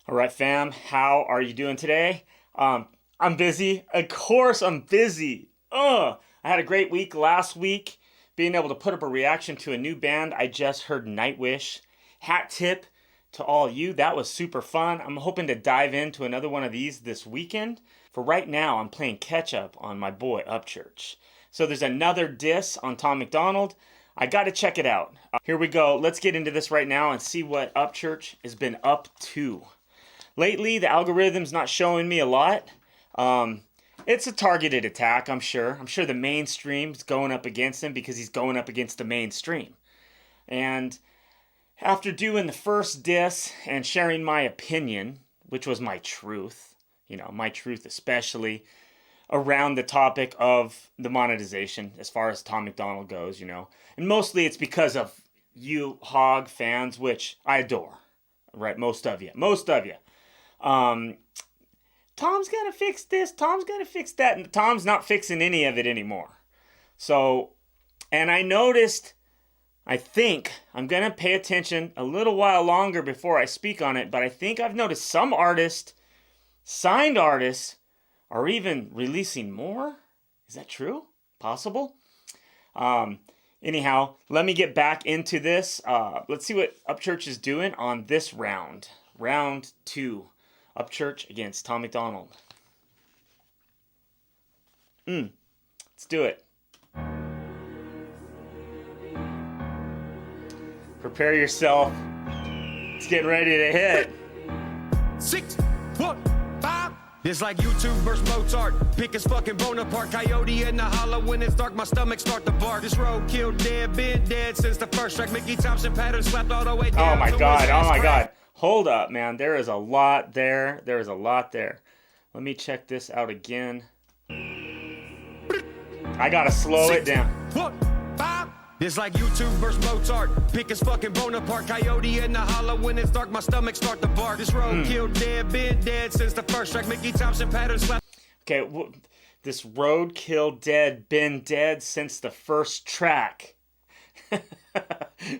All right, fam, how are you doing today? I'm busy. Of course, I'm busy. I had a great week last week, being able to put up a reaction to a new band I just heard, Nightwish. Hat tip to all you. That was super fun. I'm hoping to dive into another one of these this weekend. For right now, I'm playing catch up on my boy Upchurch. So there's another diss on Tom MacDonald. I got to check it out. Here we go. Let's get into this right now and see what Upchurch has been up to. Lately, the algorithm's not showing me a lot. It's a targeted attack, I'm sure. I'm sure the mainstream's going up against him because he's going up against the mainstream. And after doing the first diss and sharing my opinion, which was my truth, my truth especially, around the topic of the monetization as far as Tom MacDonald goes, And mostly it's because of you hog fans, which I adore. Right, most of you. Tom's gonna fix this, Tom's gonna fix that, and Tom's not fixing any of it anymore. So, and I think I'm gonna pay attention a little while longer before I speak on it, but I think I've noticed some artists, signed artists, are even releasing more. Is that true? Possible? Anyhow, let me get back into this. Let's see what Upchurch is doing on this round. Round 2. Upchurch against Tom MacDonald. Let's do it. Prepare yourself. It's getting ready to hit. 6, 1, 5. It's like YouTube versus Mozart. Pick his fucking Bonaparte. Coyote in the hollow when it's dark. My stomach start to bark. This road killed dead. Been dead since the first track. Mickey Thompson pattern slapped all the way down. Oh my god. Hold up, man. There is a lot there. Let me check this out again. I gotta slow it down. 1, 5. It's like YouTube versus Mozart. Pick his fucking Bonaparte. Coyote in the hollow when it's dark. My stomach start to bark. This road killed dead. Been dead since the first track. Mickey Thompson pattern slapped. Okay, this road killed dead. Been dead since the first track.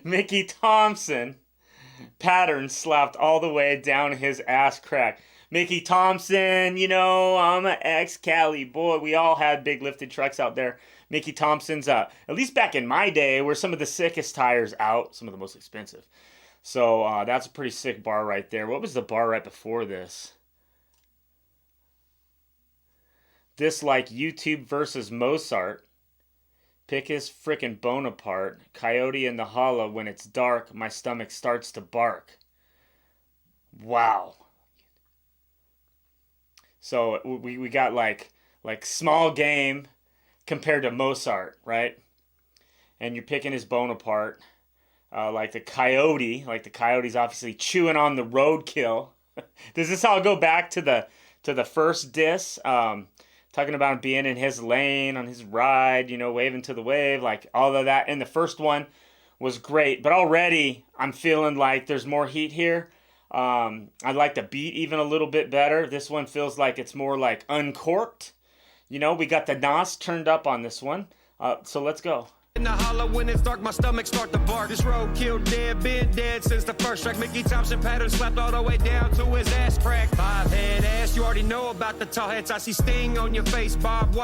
Mickey Thompson pattern slapped all the way down his ass crack. Mickey Thompson, I'm an ex-Cali boy. We all had big lifted trucks out there. Mickey Thompson's, at least back in my day, were some of the sickest tires out, some of the most expensive. So that's a pretty sick bar right there. What was the bar right before this? This like YouTube versus Mozart. Pick his frickin' Bonaparte. Coyote in the hollow. When it's dark, my stomach starts to bark. Wow. So we got like small game compared to Mozart, right? And you're picking his Bonaparte. Like the coyote's obviously chewing on the roadkill. Does this all go back to the first diss? Talking about him being in his lane on his ride, waving to the wave, like all of that. And the first one was great, but already I'm feeling like there's more heat here. I like the beat even a little bit better. This one feels like it's more like uncorked. We got the NOS turned up on this one. So let's go. In the hollow when it's dark, my stomach start to bark. This road killed dead, been dead since the first track. Mickey Thompson pattern slapped all the way down to his ass crack. 5-head ass, you already know about the tall hats. I see sting on your face, Bob.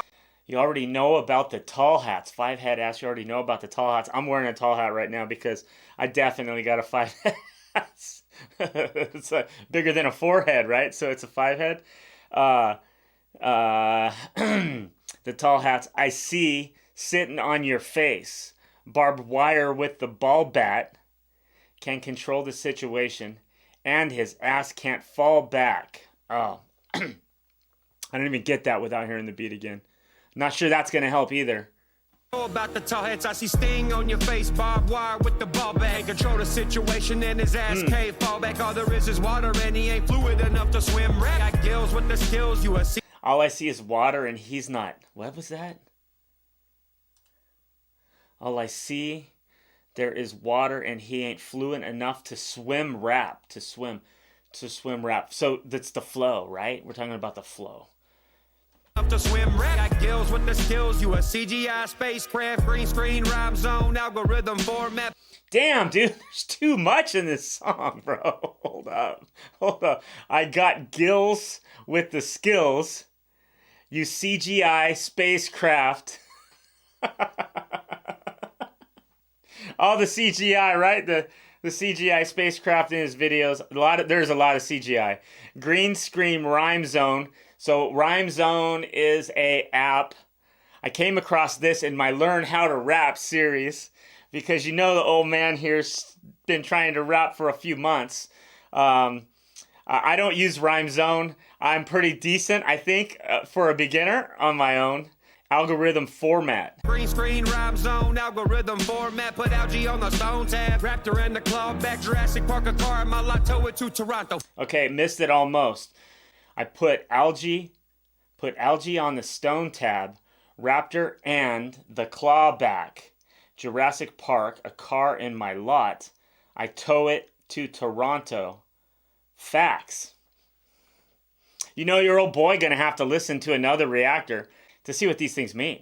You already know about the tall hats. 5-head ass, you already know about the tall hats. I'm wearing a tall hat right now because I definitely got a 5-head ass. It's bigger than a 4-head, right? So it's a 5-head. The tall hats I see sitting on your face. Barbed wire with the ball bat can control the situation, and his ass can't fall back. Oh, I don't even get that without hearing the beat again. Not sure that's gonna help either. About the tall heads, I see sting on your face, barbed wire with the ball bag. Control the situation, and his ass can't fall back. All there is water, and he ain't fluid enough to swim. Rat got gills with the skills you see. All I see is water, and he's not. What was that? All I see, there is water, and he ain't fluent enough to swim rap. To swim rap. So that's the flow, right? We're talking about the flow. enough to swim rap. Got gills with the skills, you a CGI spacecraft, green screen, rhyme zone, algorithm format. Damn, dude, there's too much in this song, bro. Hold up. I got gills with the skills, you CGI spacecraft. All the CGI, right? The CGI spacecraft in his videos. There's a lot of CGI. Green screen rhyme zone. So rhyme zone is a app. I came across this in my Learn How to Rap series because the old man here's been trying to rap for a few months. I don't use rhyme zone. I'm pretty decent, I think, for a beginner on my own. Algorithm format. Green screen, rhyme zone, algorithm format. Put algae on the stone tab. Raptor and the claw back. Jurassic Park, a car in my lot. Tow it to Toronto. Okay, missed it almost. I put algae on the stone tab. Raptor and the claw back. Jurassic Park, a car in my lot. I tow it to Toronto. Facts. Your old boy gonna have to listen to another reactor to see what these things mean.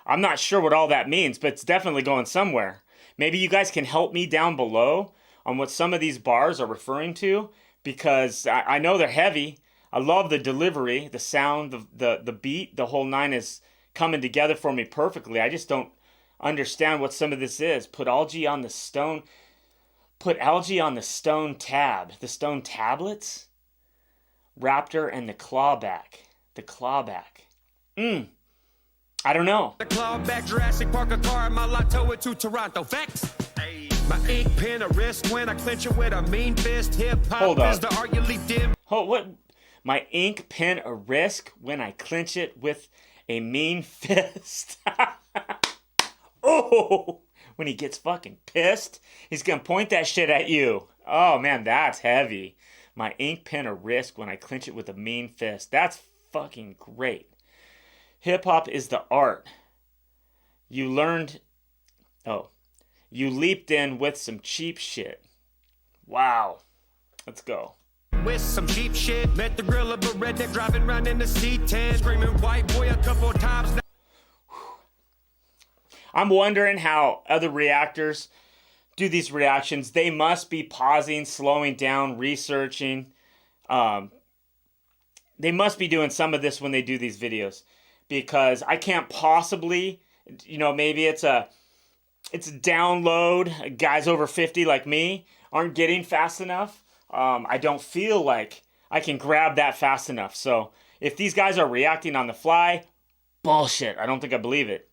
I'm not sure what all that means, but it's definitely going somewhere. Maybe you guys can help me down below on what some of these bars are referring to, because I know they're heavy. I love the delivery, the sound, the beat, the whole nine is coming together for me perfectly. I just don't understand what some of this is. Put algae on the stone tab. The stone tablets? Raptor and the clawback. I don't know. The claw back, Jurassic Park, a car in my lot, tow it to Toronto. Facts. Hey. My ink pen a wrist when I clench it with a mean fist. Hip hop is the art you leap dim. What? My ink pen a risk when I clench it with a mean fist. Oh, when he gets fucking pissed, he's gonna point that shit at you. Oh man, that's heavy. My ink pen a risk when I clench it with a mean fist. That's fucking great. Hip hop is the art. You leaped in with some cheap shit. Wow. Let's go. With some cheap shit. Met the grill of a redneck driving around in the C10. Screaming white boy a couple of times. I'm wondering how other reactors do these reactions. They must be pausing, slowing down, researching. They must be doing some of this when they do these videos. Because I can't possibly, maybe it's a download. Guys over 50 like me aren't getting fast enough. I don't feel like I can grab that fast enough. So if these guys are reacting on the fly, bullshit. I don't think I believe it.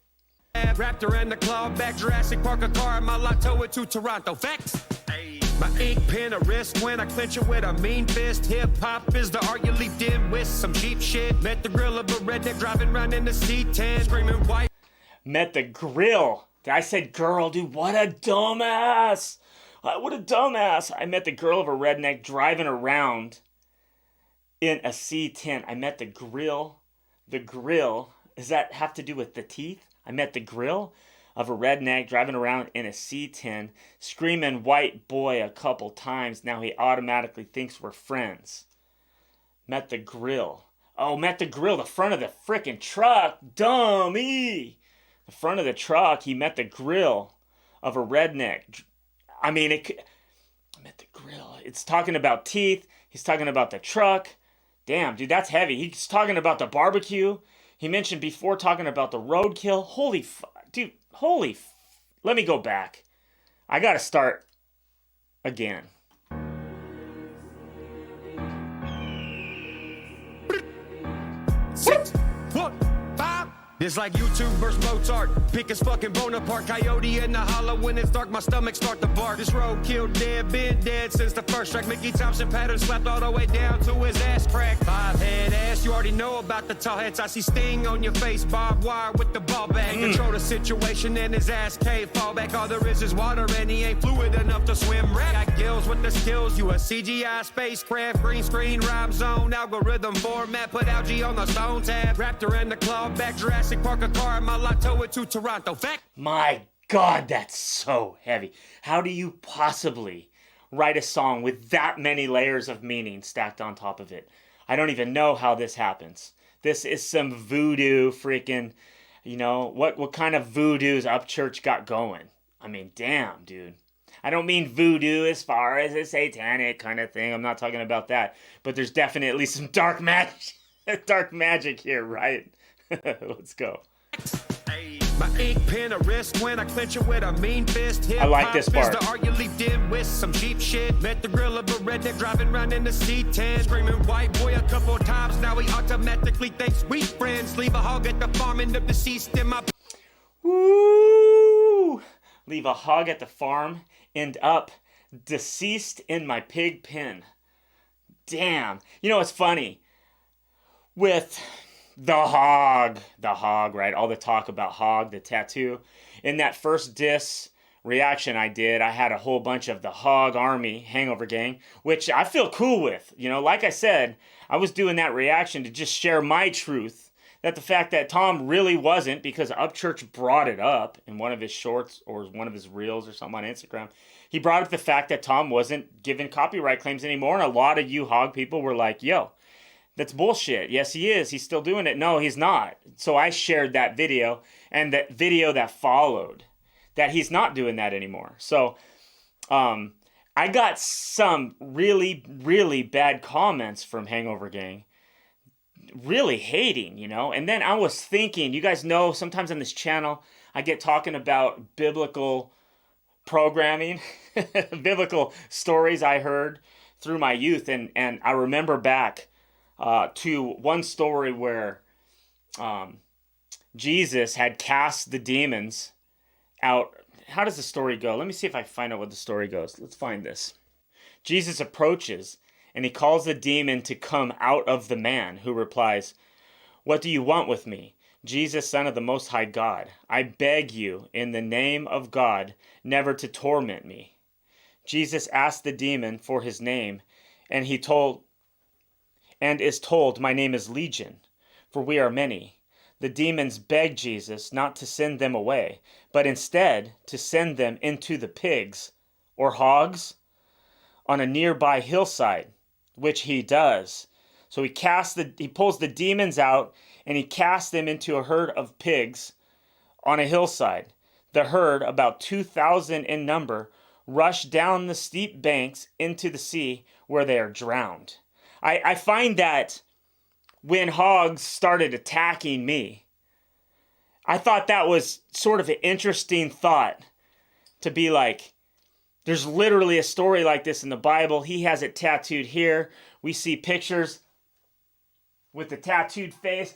Raptor and the claw back, Jurassic Park, a car in my lot, tow it to Toronto. Facts. My ink pen a wrist when I clench it with a mean fist. Hip hop is the art you leaped in with some cheap shit. Met the grill of a redneck driving around in the C10. Screaming white. Met the grill. I said girl, dude. What a dumbass. What a dumbass. I met the girl of a redneck driving around in a C10. I met the grill. The grill. Does that have to do with the teeth? I met the grill of a redneck driving around in a C10, screaming white boy a couple times. Now he automatically thinks we're friends. Met the grill. Oh, met the grill, the front of the frickin' truck. Dummy. The front of the truck, he met the grill of a redneck. I met the grill. It's talking about teeth. He's talking about the truck. Damn, dude, that's heavy. He's talking about the barbecue. He mentioned before talking about the roadkill. Let me go back. I gotta start again. 6, 1, 5. It's like YouTube versus Mozart. Pick his fucking Bonaparte. Coyote in the hollow when it's dark. My stomach start to bark. This road killed dead. Been dead since the first track. Mickey Thompson pattern slapped all the way down to his ass crack. 5-head ass. You already know about the tall heads. I see sting on your face. Barbed wire with the ball bag. Control the situation and his ass cave. Fall back. All there is water and he ain't fluid enough to swim. Rap. Got gills with the skills. You a CGI spacecraft. Green screen rhyme zone. Algorithm format. Put algae on the stone tab. Raptor and the claw back. Jurassic Park, a car in my lot, tow it to Toronto. Fact. My God, that's so heavy. How do you possibly write a song with that many layers of meaning stacked on top of it? I don't even know how this happens. This is some voodoo freaking, what kind of voodoo's Upchurch got going? I mean, damn, dude. I don't mean voodoo as far as a satanic kind of thing. I'm not talking about that. But there's definitely some dark magic here, right? Let's go. My ink pen a wrist when I clench it with a mean fist. I like this part. The arguably dim with some cheap shit. Met the grill of a redneck driving around in the C10. Screaming white boy a couple times. Now he automatically thinks we friends. Leave a hog at the farm and the deceased in my... Woo! Leave a hog at the farm. End up deceased in my pig pen. Damn. It's funny. With the hog, right? All the talk about hog, the tattoo. In that first diss reaction I did, I had a whole bunch of the hog army hangover gang, which I feel cool with. Like I said, I was doing that reaction to just share my truth. That the fact that Tom really wasn't, because Upchurch brought it up in one of his shorts or one of his reels or something on Instagram. He brought up the fact that Tom wasn't given copyright claims anymore. And a lot of you hog people were like, yo, that's bullshit. Yes, he is. He's still doing it. No, he's not. So I shared that video and that video that followed that he's not doing that anymore. So I got some really, really bad comments from Hangover Gang. Really hating, and then I was thinking, you guys know sometimes on this channel I get talking about biblical programming, biblical stories I heard through my youth, and I remember back to one story where Jesus had cast the demons out. How does the story go? Let me see if I find out what the story goes. Let's find this. Jesus approaches and he calls the demon to come out of the man, who replies, "What do you want with me? Jesus, Son of the Most High God, I beg you, in the name of God, never to torment me." Jesus asked the demon for his name, and is told, "My name is Legion, for we are many." The demons begged Jesus not to send them away, but instead to send them into the pigs, or hogs, on a nearby hillside, which he does. So he pulls the demons out and he casts them into a herd of pigs on a hillside. The herd, about 2,000 in number, rush down the steep banks into the sea where they are drowned. I find that when hogs started attacking me, I thought that was sort of an interesting thought to be like, there's literally a story like this in the Bible. He has it tattooed here. We see pictures with the tattooed face,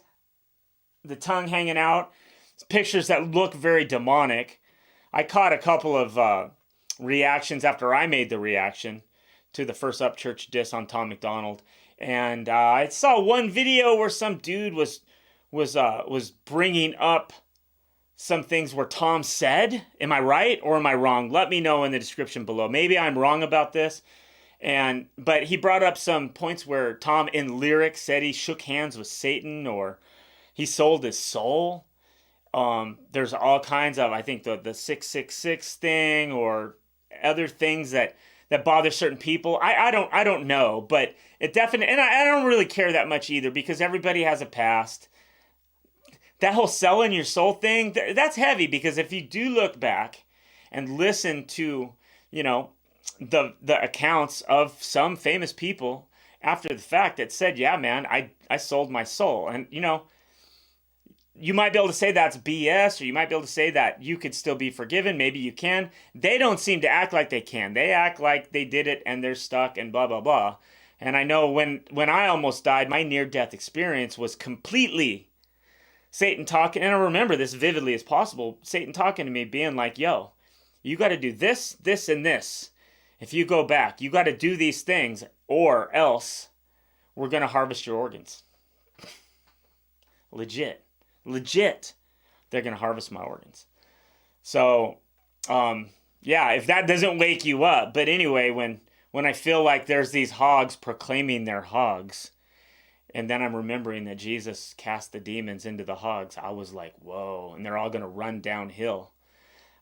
the tongue hanging out. It's pictures that look very demonic. I caught a couple of reactions after I made the reaction to the first Upchurch diss on Tom McDonald. And I saw one video where some dude was bringing up some things where Tom said. Am I right or am I wrong? Let me know in the description below. Maybe I'm wrong about this. But he brought up some points where Tom in lyrics said he shook hands with Satan or he sold his soul. There's all kinds of, I think the 666 thing or other things that bother certain people. I don't know, but it definitely, and I don't really care that much either because everybody has a past. That whole selling your soul thing, that's heavy because if you do look back and listen to, the accounts of some famous people after the fact that said, yeah, man, I sold my soul. And, you might be able to say that's BS, or you might be able to say that you could still be forgiven. Maybe you can. They don't seem to act like they can. They act like they did it and they're stuck and blah, blah, blah. And I know when I almost died, my near-death experience was completely Satan talking, and I remember this vividly as possible, Satan talking to me being like, yo, you got to do this, this, and this. If you go back, you got to do these things, or else we're going to harvest your organs. Legit. They're going to harvest my organs. So, yeah, if that doesn't wake you up. But anyway, when I feel like there's these hogs proclaiming they're hogs, and then I'm remembering that Jesus cast the demons into the hogs, I was like, whoa, and they're all going to run downhill.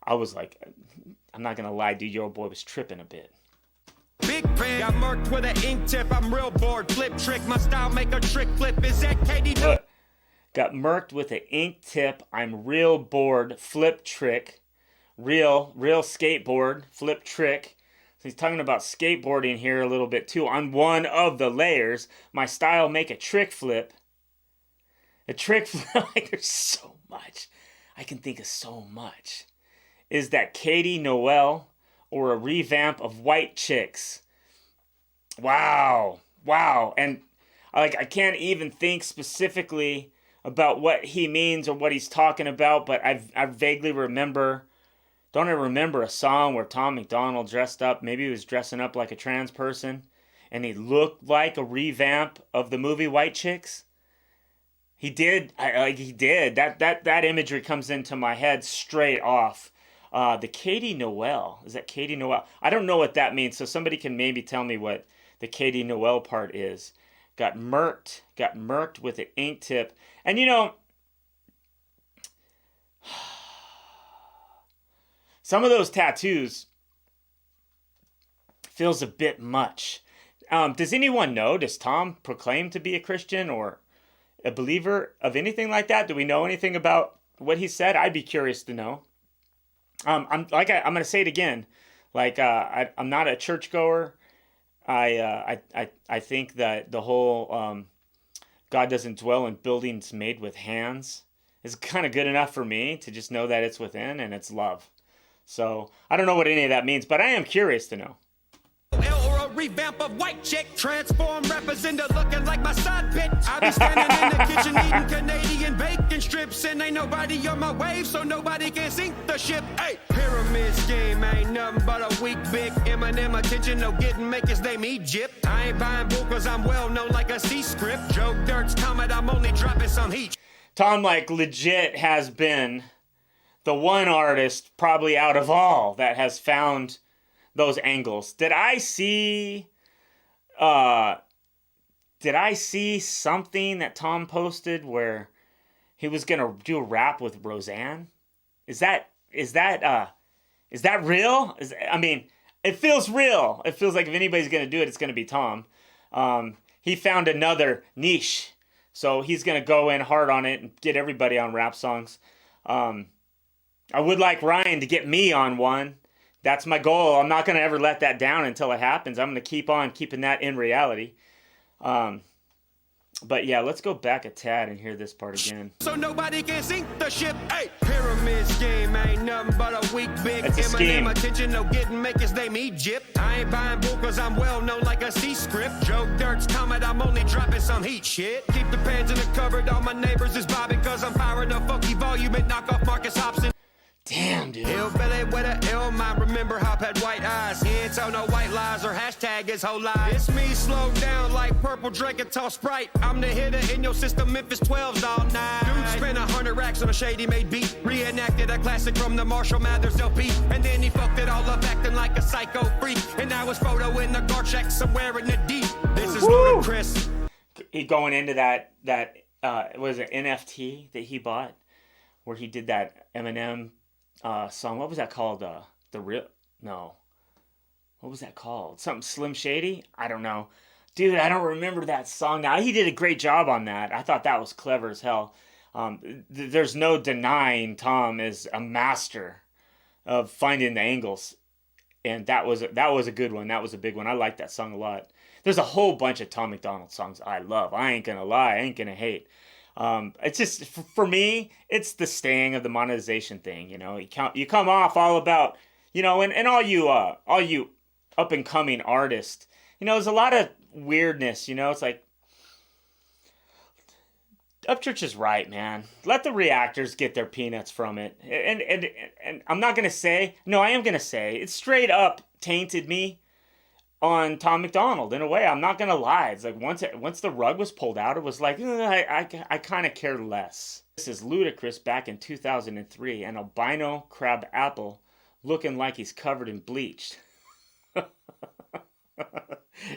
I was like, I'm not going to lie, dude, your old boy was tripping a bit. Big fan, got marked with an ink tip, I'm real bored. Flip trick, my style make a trick flip. Is that Katie? Got murked with an ink tip. I'm real bored. Flip trick. Real skateboard. Flip trick. So he's talking about skateboarding here a little bit too. On one of the layers, my style make a trick flip. A trick flip. Like, there's so much. I can think of so much. Is that Katie Noel or a revamp of White Chicks? Wow. And like, I can't even think specifically about what he means or what he's talking about, but I vaguely remember. Don't I remember a song where Tom McDonald dressed up? Maybe he was dressing up like a trans person, and he looked like a revamp of the movie White Chicks. He did. He did. That imagery comes into my head straight off. The Katie Noel. Is that Katie Noel? I don't know what that means, so somebody can maybe tell me what the Katie Noel part is. Got murked with an ink tip. And you know, some of those tattoos feels a bit much. Does anyone know? Does Tom proclaim to be a Christian or a believer of anything like that? Do we know anything about what he said? I'd be curious to know. I'm going to say it again. Like, I'm not a churchgoer. I think that the whole God doesn't dwell in buildings made with hands is kind of good enough for me to just know that it's within and it's love. So I don't know what any of that means, but I am curious to know. Or a revamp of White Chick. Transform rappers into looking like my side bitch. I be standing in the kitchen eating Canadian bacon strips, and ain't nobody on my wave, so nobody can sink the ship. Hey, pyramid scheme ain't nothing but a weak big Eminem attention. No getting make his name Egypt. I ain't buying bull cause I'm well known like a C-script. Joe Dirt's comment, I'm only dropping some heat. Tom, like, legit has been the one artist probably out of all that has found those angles. Did I see something that Tom posted where he was gonna do a rap with Roseanne? Is that real? I mean, it feels real. It feels like if anybody's gonna do it, it's gonna be Tom. He found another niche, so he's gonna go in hard on it and get everybody on rap songs. I would like Ryan to get me on one. That's my goal. I'm not going to ever let that down until it happens. I'm going to keep on keeping that in reality. But yeah, let's go back a tad and hear this part again. So nobody can sink the ship. Hey, pyramid scheme ain't nothing but a weak big Eminem attention. No getting make his name Egypt. I ain't buying bull cause I'm well known like a C-script. Joe Dirt's comment, I'm only dropping some heat shit. Keep the pans in the cupboard. All my neighbors is bobbing cause I'm firing a funky volume and knock off Marcus Hobson. Damn, dude. Hillbilly with a ill mind. Remember Hop had white eyes. He ain't tell no white lies or hashtag his whole life. It's me slowed down like purple drink and toss Sprite. I'm the hitter in your system, Memphis 12s all night. Dude spent 100 racks on a shady made beat. Reenacted a classic from the Marshall Mathers LP. And then he fucked it all up acting like a psycho freak. And now his photo in the guard shack somewhere in the deep. This is ludicrous. He going into that was it NFT that he bought? Where he did that Eminem song. What was that called? What was that called? Something Slim Shady? I don't know. Dude, I don't remember that song now. He did a great job on that. I thought that was clever as hell. There's no denying Tom is a master of finding the angles. And that was a good one. That was a big one. I like that song a lot. There's a whole bunch of Tom McDonald songs I love. I ain't gonna lie. I ain't gonna hate. It's just, for me, it's the staying of the monetization thing. You know, you come off all about, you know, and all you up and coming artists, you know, there's a lot of weirdness, you know. It's like, Upchurch is right, man. Let the reactors get their peanuts from it. And I'm not going to say, no, I am going to say, it straight up tainted me on Tom McDonald in a way. I'm not gonna lie. It's like once the rug was pulled out, it was like I kind of care less. This is ludicrous. Back in 2003, an albino crab apple looking like he's covered in bleach.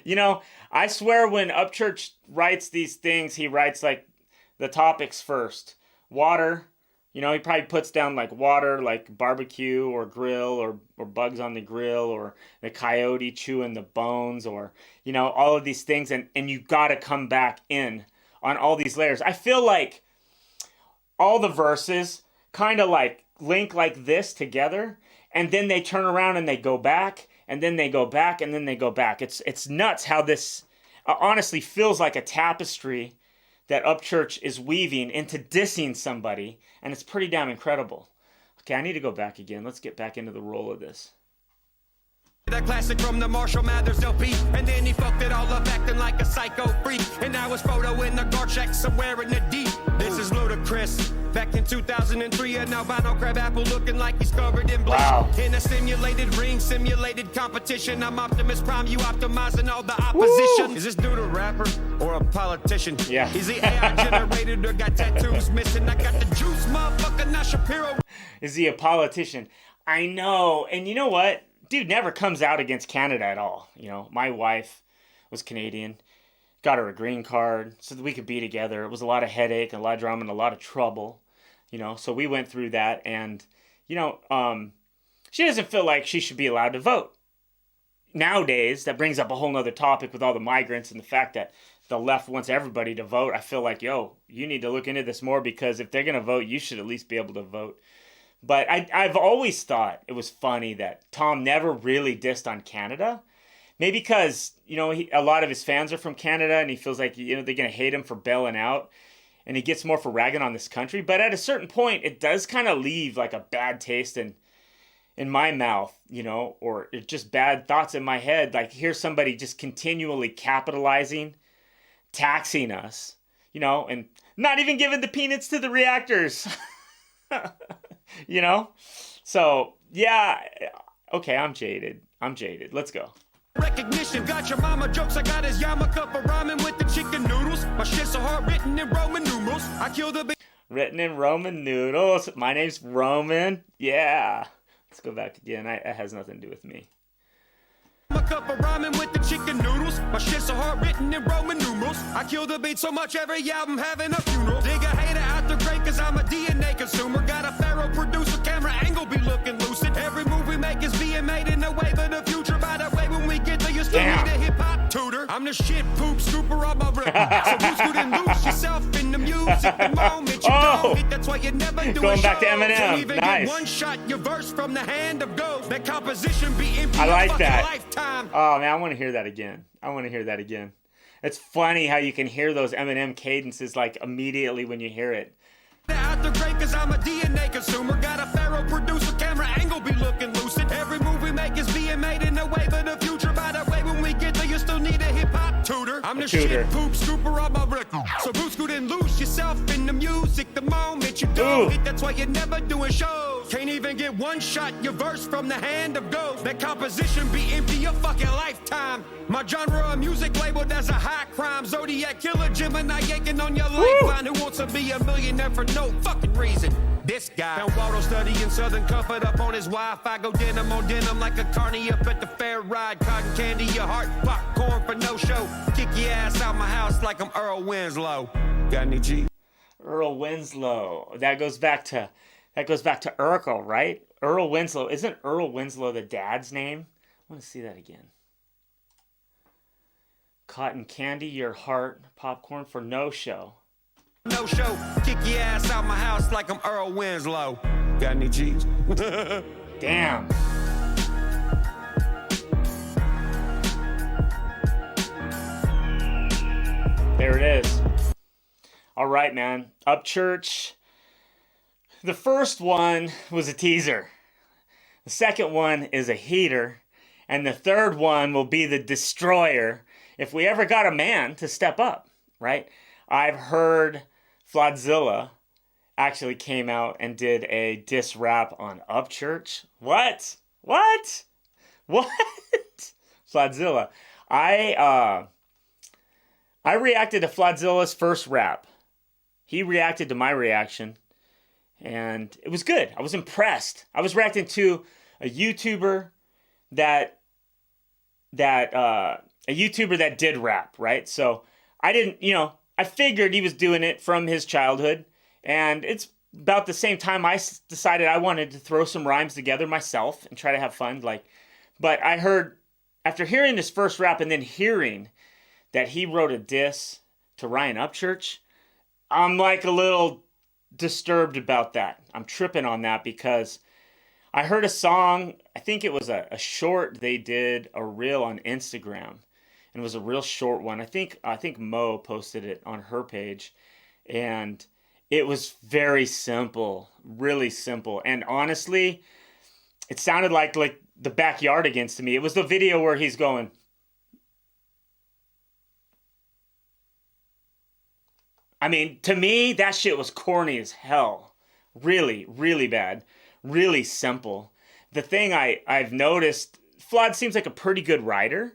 You know, I swear when Upchurch writes these things, he writes like the topics first. Water. You know, he probably puts down like water, like barbecue or grill or bugs on the grill or the coyote chewing the bones or, you know, all of these things. And you got to come back in on all these layers. I feel like all the verses kind of like link like this together, and then they turn around and they go back, and then they go back, and then they go back. It's nuts how this honestly feels like a tapestry that Upchurch is weaving into dissing somebody, and it's pretty damn incredible. Okay, I need to go back again. Let's get back into the roll of this. That classic from the Marshall Mathers LP, and then he fucked it all up acting like a psycho freak, and now his photo in the guard shack somewhere in the deep. This is ludicrous. Back in 2003, an albino crab apple looking like he's covered in bleach. Wow. In a simulated ring, simulated competition, I'm Optimus Prime, you optimizing all the opposition. Woo! Is this dude a rapper or a politician? Yeah. Is he AI generated or got tattoos missing? I got the juice, motherfucker, not Shapiro. Is he a politician? I know. And you know what? Dude never comes out against Canada at all. You know, my wife was Canadian, got her a green card so that we could be together. It was a lot of headache and a lot of drama and a lot of trouble, you know, so we went through that. And, you know, she doesn't feel like she should be allowed to vote. Nowadays, that brings up a whole nother topic with all the migrants and the fact that the left wants everybody to vote. I feel like, yo, you need to look into this more, because if they're going to vote, you should at least be able to vote. But I've always thought it was funny that Tom never really dissed on Canada. Maybe because, you know, a lot of his fans are from Canada, and he feels like, you know, they're going to hate him for bailing out. And he gets more for ragging on this country. But at a certain point, it does kind of leave like a bad taste in my mouth, you know, or just bad thoughts in my head. Like, here's somebody just continually capitalizing, taxing us, you know, and not even giving the peanuts to the reactors. You know? So, yeah. Okay, I'm jaded. Let's go. Recognition, got your mama jokes. I got his yarmulke for rhyming with the chicken noodles. My shit's so hard, written in Roman numerals. I kill the written in Roman noodles. My name's Roman. Yeah. Let's go back again. It has nothing to do with me. My cup of ramen with the chicken noodles. My shit's so hard, written in Roman numerals. I kill the beat so much every album having a funeral. Dig a hater out the grave cause I'm a DNA consumer. Got a pharaoh producer, camera angle be looking lucid. Every move we make is being made in the wave of the future. By the way, when we get there, you still need a hip-hop tutor. I'm the shit poop scooper on my record. So who's good and lose yourself in the music the moment you don't hit. That's why you never do going a back to show. Eminem. Can't even Nice. get one shot, your verse from the hand of God. That composition be empty. I like that. Lifetime. Oh, man, I want to hear that again. It's funny how you can hear those Eminem cadences like immediately when you hear it. Out the grave cause I'm a DNA consumer. Got a pharaoh producer, camera angle be looking lucid. Every move we make is being made in the wave of the future. By the way, when we get there, you still need a hip-hop tutor. I'm the shit poop scooper on my record. So boot scoot and lose yourself in the music the moment you do it. That's why you're never doing shows. Can't even get one shot, your verse from the hand of God. That composition be empty your fucking lifetime. My genre of music labeled as a high crime. Zodiac killer, Gemini yanking on your lifeline. Who wants to be a millionaire for no fucking reason? This guy. Found Waldo studying Southern Comfort up on his Wi-Fi. Go denim on denim like a carny up at the fair ride. Cotton candy, your heart, popcorn for no show. Kick your ass out my house like I'm Earl Winslow. Got any G? Earl Winslow. That goes back to Urkel, right? Earl Winslow. Isn't Earl Winslow the dad's name? I want to see that again. Cotton candy, your heart, popcorn for no show. No show. Kick your ass out my house like I'm Earl Winslow. Got any G's? Damn. There it is. All right, man. Upchurch. The first one was a teaser. The second one is a heater. And the third one will be the destroyer if we ever got a man to step up, right? I've heard Flodzilla actually came out and did a diss rap on Upchurch. What? Flodzilla. I reacted to Flodzilla's first rap. He reacted to my reaction, and it was good. I was impressed. I was reacting to a YouTuber that did rap, right? So I didn't, I figured he was doing it from his childhood, and it's about the same time I decided I wanted to throw some rhymes together myself and try to have fun. But I heard, after hearing his first rap and then hearing that he wrote a diss to Ryan Upchurch, I'm like a little disturbed about that. I'm tripping on that because I heard a song, I think it was a short they did, a reel on Instagram. And it was a real short one. I think Mo posted it on her page. And it was very simple, really simple. And honestly, it sounded like the Backyardigans to me. It was the video where he's going, I mean, to me, that shit was corny as hell. Really, really bad. Really simple. The thing I've noticed, Flood seems like a pretty good writer.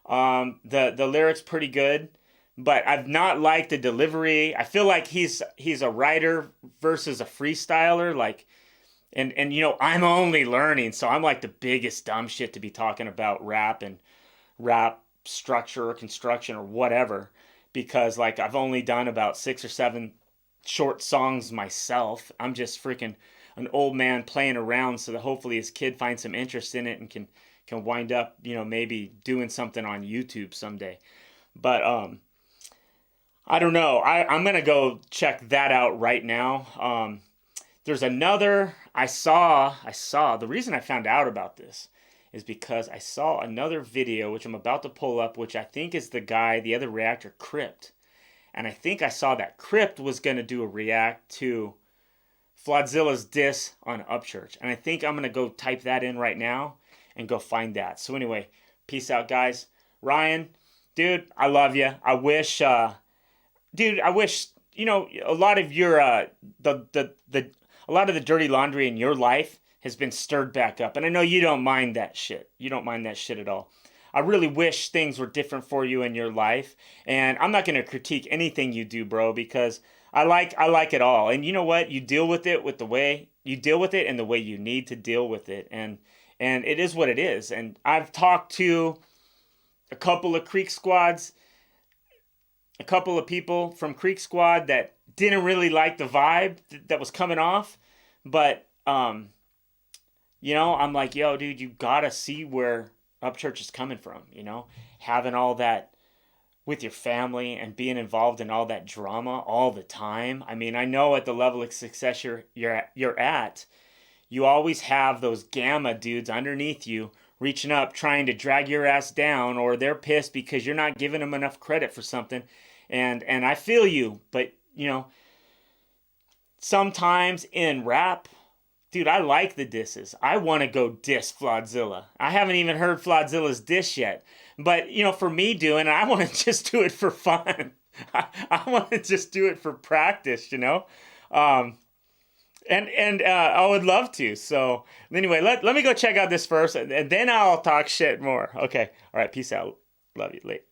The lyrics pretty good, but I've not liked the delivery. I feel like he's a writer versus a freestyler. Like, and I'm only learning, so I'm like the biggest dumb shit to be talking about rap and rap structure or construction or whatever, because like I've only done about 6 or 7 short songs myself. I'm just freaking an old man playing around so that hopefully his kid finds some interest in it and can wind up, maybe doing something on YouTube someday. But I don't know. I'm gonna go check that out right now. There's another I saw. The reason I found out about this is because I saw another video which I'm about to pull up, which I think is the other reactor, Crypt. And I think I saw that Crypt was gonna do a react to Flodzilla's diss on Upchurch. And I think I'm gonna go type that in right now and go find that. So anyway, peace out, guys. Ryan, dude, I love you. I wish, a lot of your a lot of the dirty laundry in your life has been stirred back up, and I know you don't mind that shit. You don't mind that shit at all. I really wish things were different for you in your life, and I'm not going to critique anything you do, bro, because I like it all. And you know what? You deal with it with the way you deal with it and the way you need to deal with it, and it is what it is. And I've talked to a couple of Creek Squads, a couple of people from Creek Squad that didn't really like the vibe that was coming off. But, I'm like, yo, dude, you gotta see where Upchurch is coming from, having all that with your family and being involved in all that drama all the time. I mean, I know at the level of success you're at, you always have those gamma dudes underneath you reaching up, trying to drag your ass down, or they're pissed because you're not giving them enough credit for something. And I feel you, but sometimes in rap, dude, I like the disses. I want to go diss Flodzilla. I haven't even heard Flodzilla's diss yet. But, for me doing it, I want to just do it for fun. I want to just do it for practice, And I would love to. So anyway, let me go check out this first, and then I'll talk shit more. Okay. All right. Peace out. Love you. Late.